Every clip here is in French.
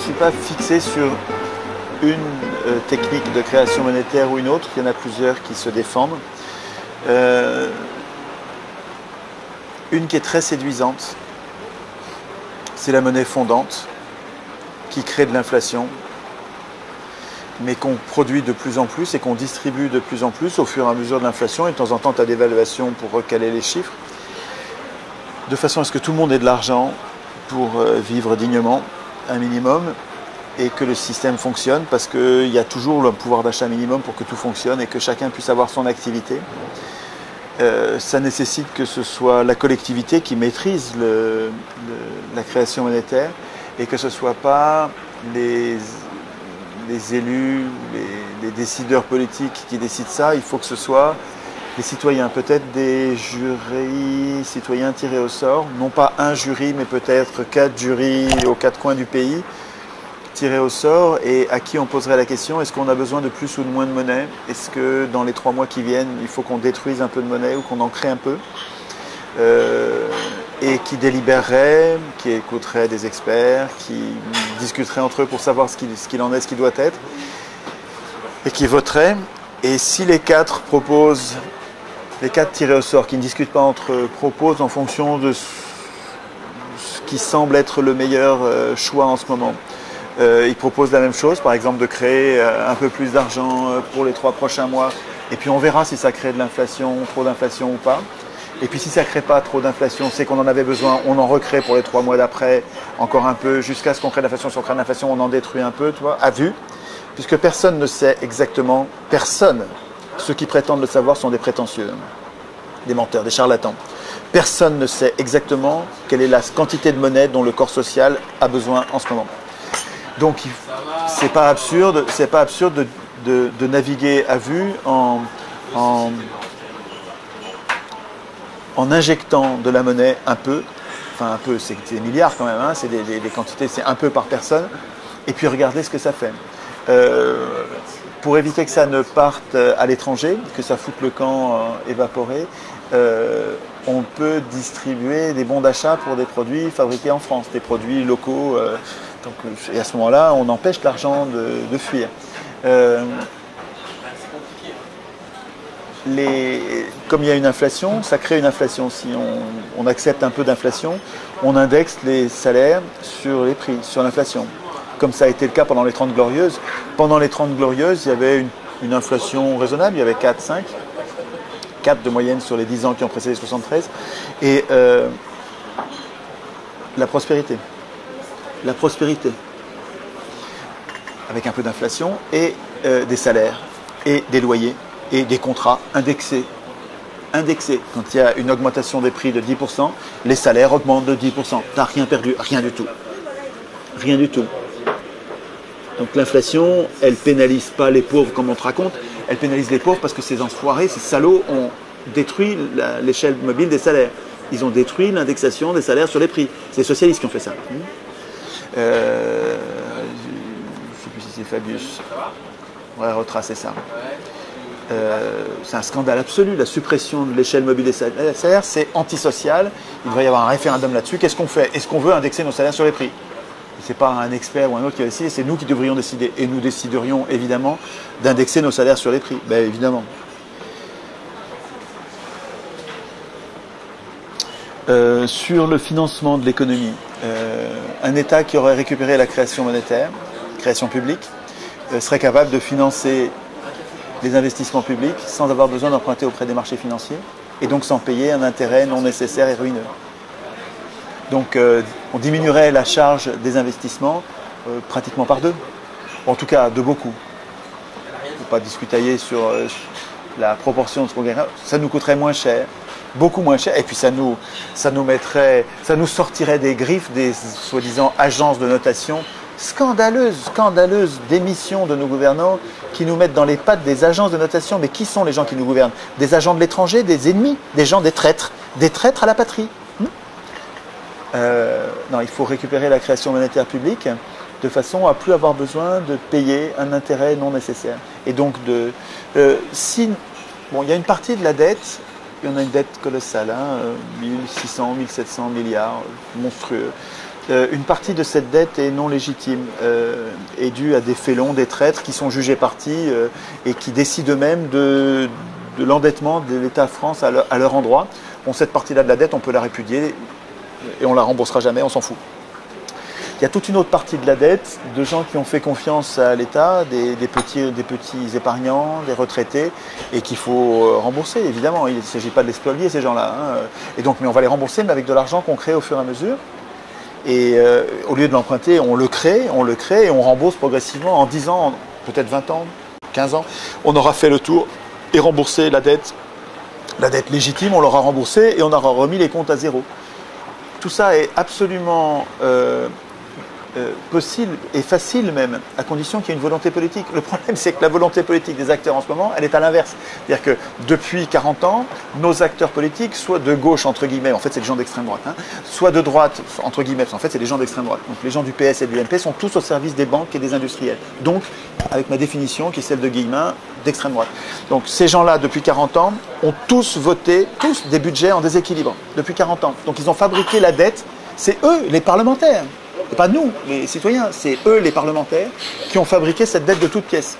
suis pas fixé sur une technique de création monétaire ou une autre. Il y en a plusieurs qui se défendent. Une qui est très séduisante, c'est la monnaie fondante qui crée de l'inflation, mais qu'on produit de plus en plus et qu'on distribue de plus en plus au fur et à mesure de l'inflation. Et de temps en temps, tu as des évaluations pour recaler les chiffres, de façon à ce que tout le monde ait de l'argent pour vivre dignement, un minimum, et que le système fonctionne, parce qu'il y a toujours le pouvoir d'achat minimum pour que tout fonctionne et que chacun puisse avoir son activité. Ça nécessite que ce soit la collectivité qui maîtrise la création monétaire et que ce ne soit pas les élus, les décideurs politiques qui décident ça. Il faut que ce soit les citoyens, peut-être des jurys citoyens tirés au sort, non pas un jury, mais peut-être 4 jurys aux 4 coins du pays, tirés au sort, et à qui on poserait la question, est-ce qu'on a besoin de plus ou de moins de monnaie? Est-ce que dans les 3 mois qui viennent, il faut qu'on détruise un peu de monnaie ou qu'on en crée un peu? Et qui délibérerait, qui écouterait des experts, qui discuterait entre eux pour savoir ce qu'il en est, ce qui doit être, et qui voterait. Et si les 4 proposent, les 4 tirés au sort, qui ne discutent pas entre eux, proposent en fonction de ce qui semble être le meilleur choix en ce moment, ils proposent la même chose, par exemple de créer un peu plus d'argent pour les 3 prochains mois, et puis on verra si ça crée de l'inflation, trop d'inflation ou pas. Et puis si ça ne crée pas trop d'inflation, c'est qu'on en avait besoin, on en recrée pour les 3 mois d'après, encore un peu, jusqu'à ce qu'on crée de l'inflation. Si on crée de l'inflation, on en détruit un peu, tu vois, à vue. Puisque personne ne sait exactement, personne, ceux qui prétendent le savoir sont des prétentieux, des menteurs, des charlatans. Personne ne sait exactement quelle est la quantité de monnaie dont le corps social a besoin en ce moment. Donc c'est pas absurde de naviguer à vue en injectant de la monnaie un peu, enfin un peu, c'est des milliards quand même, hein, c'est des quantités, c'est un peu par personne, et puis regardez ce que ça fait. Pour éviter que ça ne parte à l'étranger, que ça foute le camp évaporé, on peut distribuer des bons d'achat pour des produits fabriqués en France, des produits locaux, et à ce moment-là, on empêche l'argent de fuir. Comme il y a une inflation, ça crée une inflation. Si on accepte un peu d'inflation, on indexe les salaires sur les prix, sur l'inflation. Comme ça a été le cas pendant les 30 Glorieuses. Pendant les 30 Glorieuses, il y avait une inflation raisonnable, il y avait 4, 5, 4 de moyenne sur les 10 ans qui ont précédé 73. Et la prospérité. La prospérité. Avec un peu d'inflation et des salaires et des loyers et des contrats indexés. Indexés. Quand il y a une augmentation des prix de 10%, les salaires augmentent de 10%. Tu n'as rien perdu, rien du tout. Rien du tout. Donc l'inflation, elle pénalise pas les pauvres comme on te raconte, elle pénalise les pauvres parce que ces enfoirés, ces salauds ont détruit l'échelle mobile des salaires. Ils ont détruit l'indexation des salaires sur les prix. C'est les socialistes qui ont fait ça. Je ne sais plus si c'est Fabius. On va retracer ça. C'est un scandale absolu, la suppression de l'échelle mobile des salaires, c'est antisocial. Il devrait y avoir un référendum là-dessus. Qu'est-ce qu'on fait? Est-ce qu'on veut indexer nos salaires sur les prix? Ce n'est pas un expert ou un autre qui va décider, c'est nous qui devrions décider. Et nous déciderions évidemment d'indexer nos salaires sur les prix. Ben, évidemment. Sur le financement de l'économie, un État qui aurait récupéré la création monétaire, création publique, serait capable de financer les investissements publics sans avoir besoin d'emprunter auprès des marchés financiers et donc sans payer un intérêt non nécessaire et ruineux. Donc on diminuerait la charge des investissements pratiquement par 2, en tout cas de beaucoup. Il ne faut pas discutailler sur la proportion de ce qu'on gagnerait. Ça nous coûterait moins cher, beaucoup moins cher, et puis ça nous sortirait des griffes des soi-disant agences de notation scandaleuses d'émissions de nos gouvernants qui nous mettent dans les pattes des agences de notation. Mais qui sont les gens qui nous gouvernent? Des agents de l'étranger, des ennemis, des gens, des traîtres à la patrie. Non, il faut récupérer la création monétaire publique de façon à plus avoir besoin de payer un intérêt non nécessaire. Et donc, il y a une partie de la dette, il y en a une dette colossale, 1600, 1700 milliards, monstrueux. Une partie de cette dette est non légitime, est due à des félons, des traîtres qui sont jugés partis et qui décident eux-mêmes de l'endettement de l'État France à leur endroit. Bon, cette partie-là de la dette, on peut la répudier et on la remboursera jamais, on s'en fout. Il y a toute une autre partie de la dette de gens qui ont fait confiance à l'État, des petits épargnants, des retraités, et qu'il faut rembourser, évidemment. Il ne s'agit pas de les spolier, ces gens-là. Et donc, mais on va les rembourser, mais avec de l'argent qu'on crée au fur et à mesure. Et au lieu de l'emprunter, on le crée et on rembourse progressivement. En 10 ans, peut-être 20 ans, 15 ans, on aura fait le tour et remboursé la dette légitime, on l'aura remboursée et on aura remis les comptes à zéro. Tout ça est absolument possible et facile même, à condition qu'il y ait une volonté politique. Le problème, c'est que la volonté politique des acteurs en ce moment, elle est à l'inverse. C'est-à-dire que depuis 40 ans, nos acteurs politiques, soit de gauche, entre guillemets, en fait c'est les gens d'extrême droite, soit de droite, entre guillemets, en fait c'est les gens d'extrême droite. Donc les gens du PS et de l'UMP sont tous au service des banques et des industriels. Donc, avec ma définition, qui est celle de Guillemin, d'extrême droite. Donc ces gens-là, depuis 40 ans, ont tous voté, tous des budgets en déséquilibre, depuis 40 ans. Donc ils ont fabriqué la dette, c'est eux, les parlementaires. Et pas nous, les citoyens, c'est eux, les parlementaires, qui ont fabriqué cette dette de toutes pièces.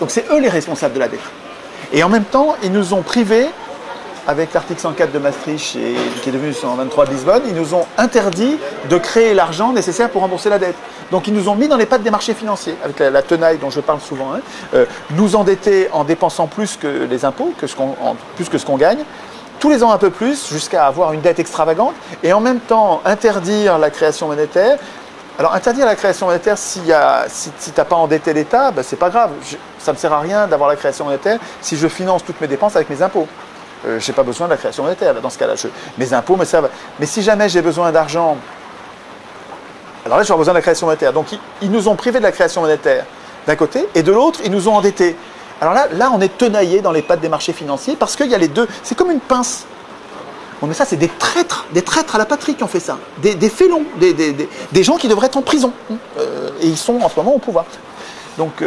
Donc c'est eux les responsables de la dette. Et en même temps, ils nous ont privés, avec l'article 104 de Maastricht, qui est devenu 123 de Lisbonne, ils nous ont interdit de créer l'argent nécessaire pour rembourser la dette. Donc ils nous ont mis dans les pattes des marchés financiers, avec la tenaille dont je parle souvent, nous endetter en dépensant plus que les impôts, plus que ce qu'on gagne, tous les ans un peu plus, jusqu'à avoir une dette extravagante, et en même temps interdire la création monétaire. Alors interdire la création monétaire, si tu n'as pas endetté l'État, ben, c'est pas grave. Ça ne me sert à rien d'avoir la création monétaire si je finance toutes mes dépenses avec mes impôts. Je n'ai pas besoin de la création monétaire, dans ce cas-là. Mes impôts me servent. Mais si jamais j'ai besoin d'argent, alors là j'aurai besoin de la création monétaire. Donc ils nous ont privés de la création monétaire d'un côté, et de l'autre, ils nous ont endettés. Alors là, on est tenaillé dans les pattes des marchés financiers parce qu'il y a les deux. C'est comme une pince. Bon, mais ça, c'est des traîtres à la patrie qui ont fait ça. Des félons, des gens qui devraient être en prison. Et ils sont en ce moment au pouvoir. Donc,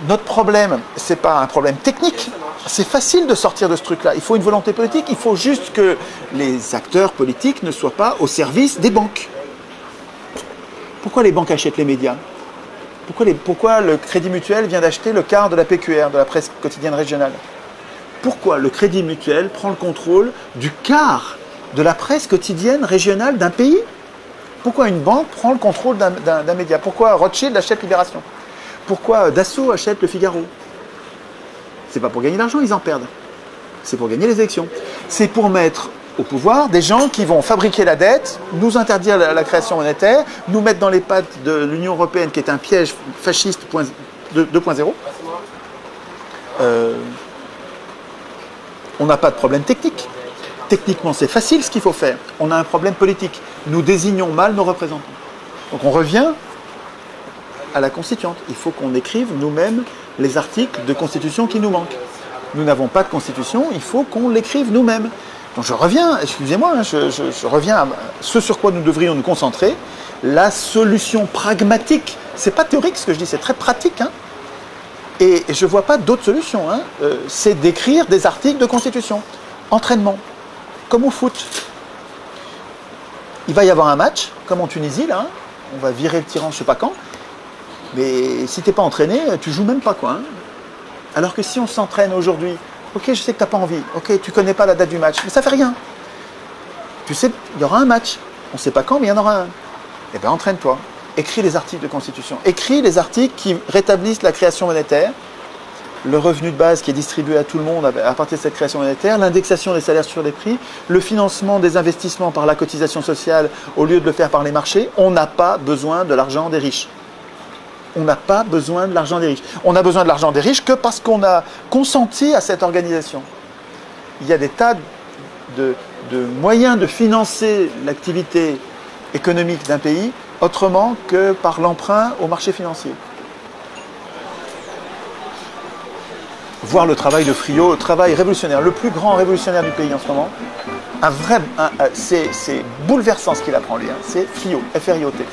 notre problème, ce n'est pas un problème technique. C'est facile de sortir de ce truc-là. Il faut une volonté politique. Il faut juste que les acteurs politiques ne soient pas au service des banques. Pourquoi les banques achètent les médias ? Pourquoi le Crédit Mutuel vient d'acheter le quart de la PQR, de la presse quotidienne régionale? Pourquoi le Crédit Mutuel prend le contrôle du quart de la presse quotidienne régionale d'un pays? Pourquoi une banque prend le contrôle d'un média? Pourquoi Rothschild achète Libération? Pourquoi Dassault achète Le Figaro? C'est pas pour gagner de l'argent, ils en perdent. C'est pour gagner les élections. C'est pour mettre au pouvoir des gens qui vont fabriquer la dette, nous interdire la création monétaire, nous mettre dans les pattes de l'Union européenne qui est un piège fasciste 2.0. On n'a pas de problème technique. Techniquement, c'est facile ce qu'il faut faire. On a un problème politique. Nous désignons mal nos représentants. Donc on revient à la constituante. Il faut qu'on écrive nous-mêmes les articles de constitution qui nous manquent. Nous n'avons pas de constitution, il faut qu'on l'écrive nous-mêmes. Donc je reviens, excusez-moi, je reviens à ce sur quoi nous devrions nous concentrer, la solution pragmatique. C'est pas théorique ce que je dis, c'est très pratique. Et je ne vois pas d'autre solution. C'est d'écrire des articles de constitution. Entraînement, comme au foot. Il va y avoir un match, comme en Tunisie, là. On va virer le tyran, je ne sais pas quand. Mais si tu n'es pas entraîné, tu joues même pas, quoi. Alors que si on s'entraîne aujourd'hui, ok, je sais que tu n'as pas envie, ok, tu ne connais pas la date du match, mais ça ne fait rien. Tu sais, il y aura un match. On ne sait pas quand, mais il y en aura un. Eh bien, entraîne-toi. Écris les articles de constitution. Écris les articles qui rétablissent la création monétaire, le revenu de base qui est distribué à tout le monde à partir de cette création monétaire, l'indexation des salaires sur les prix, le financement des investissements par la cotisation sociale au lieu de le faire par les marchés. On n'a pas besoin de l'argent des riches. On n'a pas besoin de l'argent des riches. On a besoin de l'argent des riches que parce qu'on a consenti à cette organisation. Il y a des tas de moyens de financer l'activité économique d'un pays autrement que par l'emprunt au marché financier. Voir le travail de Friot, le travail révolutionnaire, le plus grand révolutionnaire du pays en ce moment, c'est bouleversant ce qu'il apprend lui, c'est Friot, F-R-I-O-T.